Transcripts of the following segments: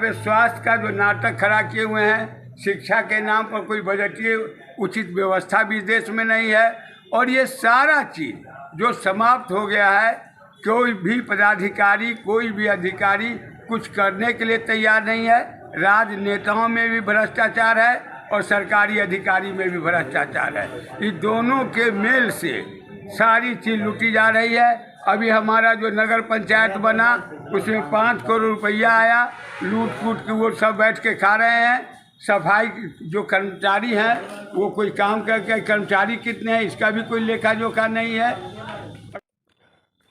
अलावा स्वास्थ्य का जो नाटक खड़ा किए हुए हैं, शिक्षा के नाम पर कोई बजटीय उचित व्यवस्था भी देश में नहीं है, और ये सारा चीज़ जो समाप्त हो गया है। कोई भी पदाधिकारी, कोई भी अधिकारी कुछ करने के लिए तैयार नहीं है। राजनेताओं में भी भ्रष्टाचार है और सरकारी अधिकारी में भी भ्रष्टाचार है। इस दोनों के मेल से सारी चीज़ लूटी जा रही है। अभी हमारा जो नगर पंचायत बना उसमें 5 करोड़ रुपया आया, लूट फूट के वो सब बैठ के खा रहे हैं। सफाई जो कर्मचारी हैं वो कोई काम करके, कर्मचारी कितने हैं इसका भी कोई लेखा जोखा नहीं है।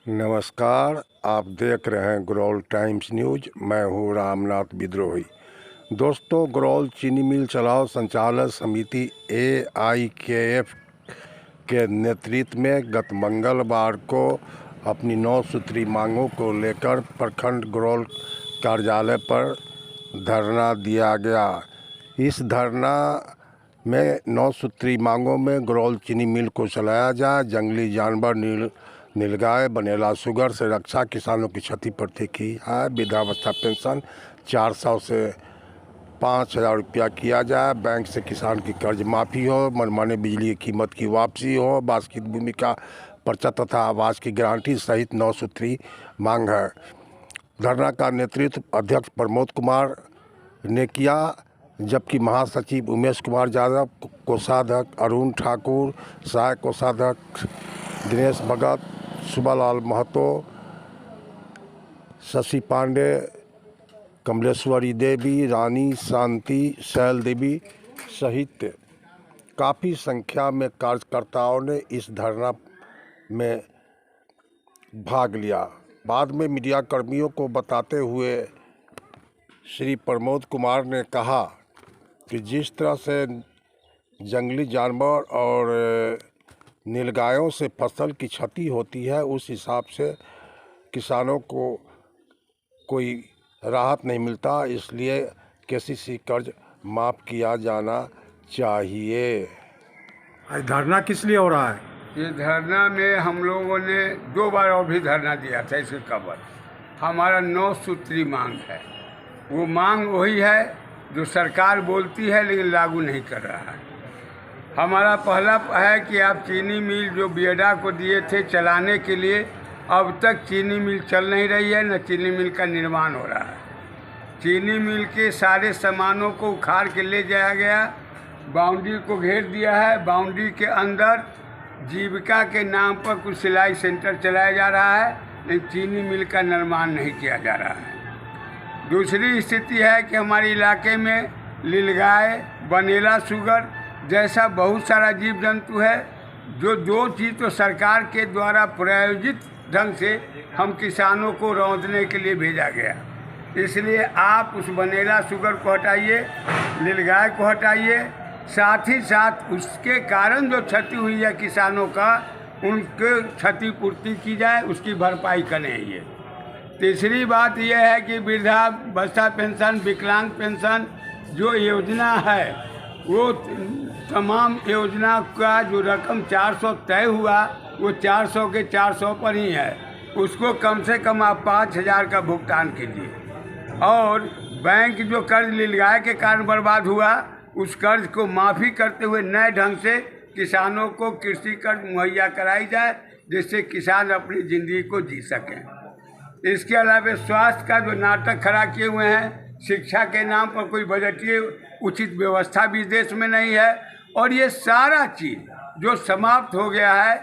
नमस्कार, आप देख रहे हैं गरौल टाइम्स न्यूज। मैं हूँ रामनाथ विद्रोही। दोस्तों, गरौल चीनी मिल चलाओ संचालक समिति AIKF के नेतृत्व में गत मंगलवार को अपनी 9 सूत्री मांगों को लेकर प्रखंड गरौल कार्यालय पर धरना दिया गया। इस धरना में 9 सूत्री मांगों में गरौल चीनी मिल को चलाया जाए, जंगली जानवर नीलगाय बनेला शुगर से रक्षा, किसानों की क्षतिपूर्ति की है, वृद्धावस्था पेंशन 400 से 5000 रुपया किया जाए, बैंक से किसान की कर्ज माफ़ी हो, मनमाने बिजली की कीमत की वापसी हो, वार्षिक भूमि का पर्चा तथा आवास की गारंटी सहित 9 सूत्री मांग है। धरना का नेतृत्व अध्यक्ष प्रमोद कुमार ने किया, जबकि महासचिव उमेश कुमार यादव, कोषाध्यक्ष अरुण ठाकुर, सहायक कोषाध्यक्ष दिनेश भगत, सुबालाल महतो, शशि पांडे, कमलेश्वरी देवी, रानी शांति, शैल देवी सहित काफ़ी संख्या में कार्यकर्ताओं ने इस धरना में भाग लिया। बाद में मीडिया कर्मियों को बताते हुए श्री प्रमोद कुमार ने कहा कि जिस तरह से जंगली जानवर और नीलगायों से फसल की क्षति होती है, उस हिसाब से किसानों को कोई राहत नहीं मिलता, इसलिए KCC कर्ज माफ़ किया जाना चाहिए। धरना किस लिए हो रहा है? ये धरना में हम लोगों ने 2 बार और भी धरना दिया था। इसके कवर हमारा 9 सूत्री मांग है। वो मांग वही है जो सरकार बोलती है लेकिन लागू नहीं कर रहा है। हमारा पहला है कि आप चीनी मिल जो बियडा को दिए थे चलाने के लिए, अब तक चीनी मिल चल नहीं रही है, न चीनी मिल का निर्माण हो रहा है। चीनी मिल के सारे सामानों को उखाड़ के ले जाया गया, बाउंड्री को घेर दिया है। बाउंड्री के अंदर जीविका के नाम पर कुछ सिलाई सेंटर चलाया जा रहा है, लेकिन चीनी मिल का निर्माण नहीं किया जा रहा है। दूसरी स्थिति है कि हमारे इलाके में नीलगाय, बनेला शुगर जैसा बहुत सारा जीव जंतु है, जो चीज़ तो सरकार के द्वारा प्रायोजित ढंग से हम किसानों को रौंदने के लिए भेजा गया। इसलिए आप उस बनेला शुगर को हटाइए, नीलगाय को हटाइए, साथ ही साथ उसके कारण जो क्षति हुई है किसानों का, उनके क्षतिपूर्ति की जाए, उसकी भरपाई करें। ये तीसरी बात यह है कि वृद्धावस्था पेंशन, विकलांग पेंशन जो योजना है, वो तमाम योजना का जो रकम 400 तय हुआ, वो 400 के 400 पर ही है। उसको कम से कम आप 5000 का भुगतान कीजिए। और बैंक जो कर्ज नीलगाय के कारण बर्बाद हुआ, उस कर्ज को माफ़ी करते हुए नए ढंग से किसानों को कृषि कर्ज मुहैया कराई जाए, जिससे किसान अपनी ज़िंदगी को जी सकें। इसके अलावा स्वास्थ्य का जो नाटक खड़ा किए हुए हैं, शिक्षा के नाम पर कोई बजटीय उचित व्यवस्था भी देश में नहीं है, और ये सारा चीज़ जो समाप्त हो गया है।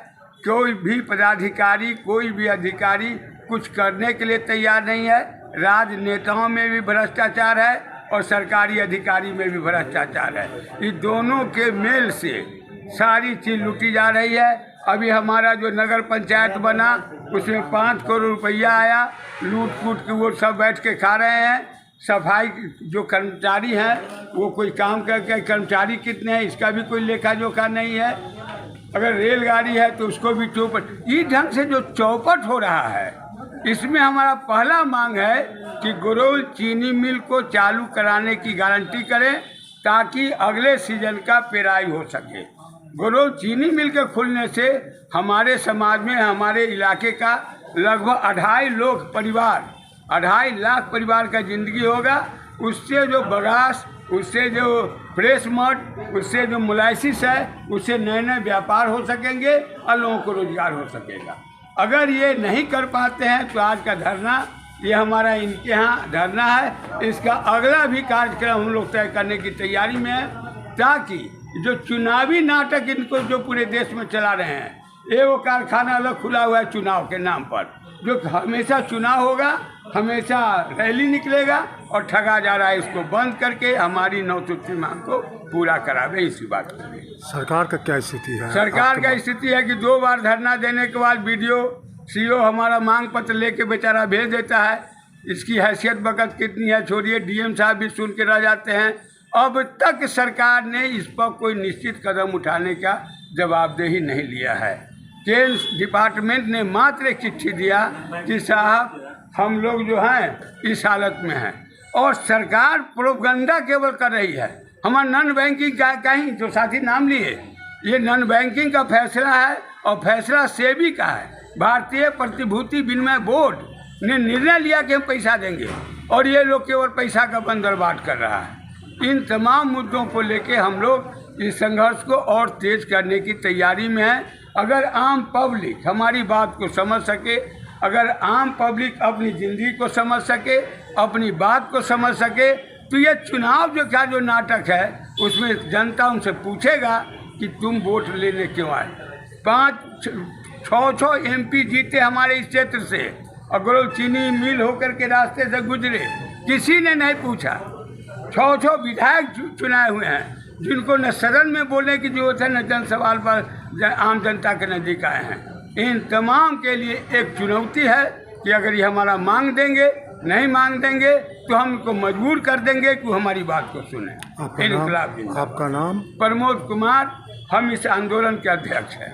कोई भी पदाधिकारी, कोई भी अधिकारी कुछ करने के लिए तैयार नहीं है। राजनेताओं में भी भ्रष्टाचार है और सरकारी अधिकारी में भी भ्रष्टाचार है। इस दोनों के मेल से सारी चीज़ लूटी जा रही है। अभी हमारा जो नगर पंचायत बना उसमें 5 करोड़ रुपया आया, लूट फूट के वो सब बैठ के खा रहे हैं। सफाई जो कर्मचारी हैं वो कोई काम करके, कर्मचारी कितने हैं इसका भी कोई लेखा जोखा नहीं है। अगर रेलगाड़ी है तो उसको भी चौपट, इस ढंग से जो चौपट हो रहा है, इसमें हमारा पहला मांग है कि गरौल चीनी मिल को चालू कराने की गारंटी करें, ताकि अगले सीजन का पेराई हो सके। गरौल चीनी मिल के खुलने से हमारे समाज में, हमारे इलाके का लगभग 2.5 लाख परिवार का ज़िंदगी होगा, उससे जो बगास, उससे जो फ्रेश मड, उससे जो मोलाइसिस है, उससे नए नए व्यापार हो सकेंगे और लोगों को रोजगार हो सकेगा। अगर ये नहीं कर पाते हैं तो आज का धरना, ये हमारा इनके यहाँ धरना है, इसका अगला भी कार्यक्रम हम लोग तय करने की तैयारी में है, ताकि जो चुनावी नाटक इनको जो पूरे देश में चला रहे हैं, ये वो कारखाना अलग खुला हुआ है चुनाव के नाम पर, जो हमेशा चुनाव होगा, हमेशा रैली निकलेगा और ठगा जा रहा है, इसको बंद करके हमारी 9 सूत्री मांग को पूरा करावे, इसी बात के लिए। सरकार का क्या स्थिति है? सरकार का स्थिति है कि 2 बार धरना देने के बाद वीडियो सीओ हमारा मांग पत्र लेके बेचारा भेज देता है। इसकी हैसियत बकत कितनी है छोड़िए, डीएम साहब भी सुन के रह जाते हैं। अब तक सरकार ने इस पर कोई निश्चित कदम उठाने का जवाबदेही नहीं लिया है। केंद्र डिपार्टमेंट ने मात्र एक चिट्ठी दिया कि साहब हम लोग जो हैं इस हालत में हैं, और सरकार प्रोपगंडा केवल कर रही है। हमारा नॉन बैंकिंग का कहीं जो साथी नाम लिए, ये नॉन बैंकिंग का फैसला है और फैसला सेबी का है। भारतीय प्रतिभूति विनिमय बोर्ड ने निर्णय लिया कि हम पैसा देंगे, और ये लोग केवल पैसा का बंदरबाट कर रहा है। इन तमाम मुद्दों को लेके हम लोग इस संघर्ष को और तेज करने की तैयारी में हैं। अगर आम पब्लिक हमारी बात को समझ सके, अगर आम पब्लिक अपनी ज़िंदगी को समझ सके, अपनी बात को समझ सके, तो ये चुनाव जो नाटक है उसमें जनता उनसे पूछेगा कि तुम वोट लेने क्यों आए। 5-6 MP जीते हमारे इस क्षेत्र से, अग्रवाल चीनी मिल होकर के रास्ते से गुजरे, किसी ने नहीं पूछा। 6 विधायक चुनाए हुए हैं, जिनको न सदन में बोलने की जरूरत है, न जन सवाल पर आम जनता के नजदीक आए हैं। इन तमाम के लिए एक चुनौती है कि अगर ये हमारा मांग देंगे, नहीं मांग देंगे तो हम इनको मजबूर कर देंगे कि हमारी बात को सुने। आपका नाम? प्रमोद कुमार, हम इस आंदोलन के अध्यक्ष हैं।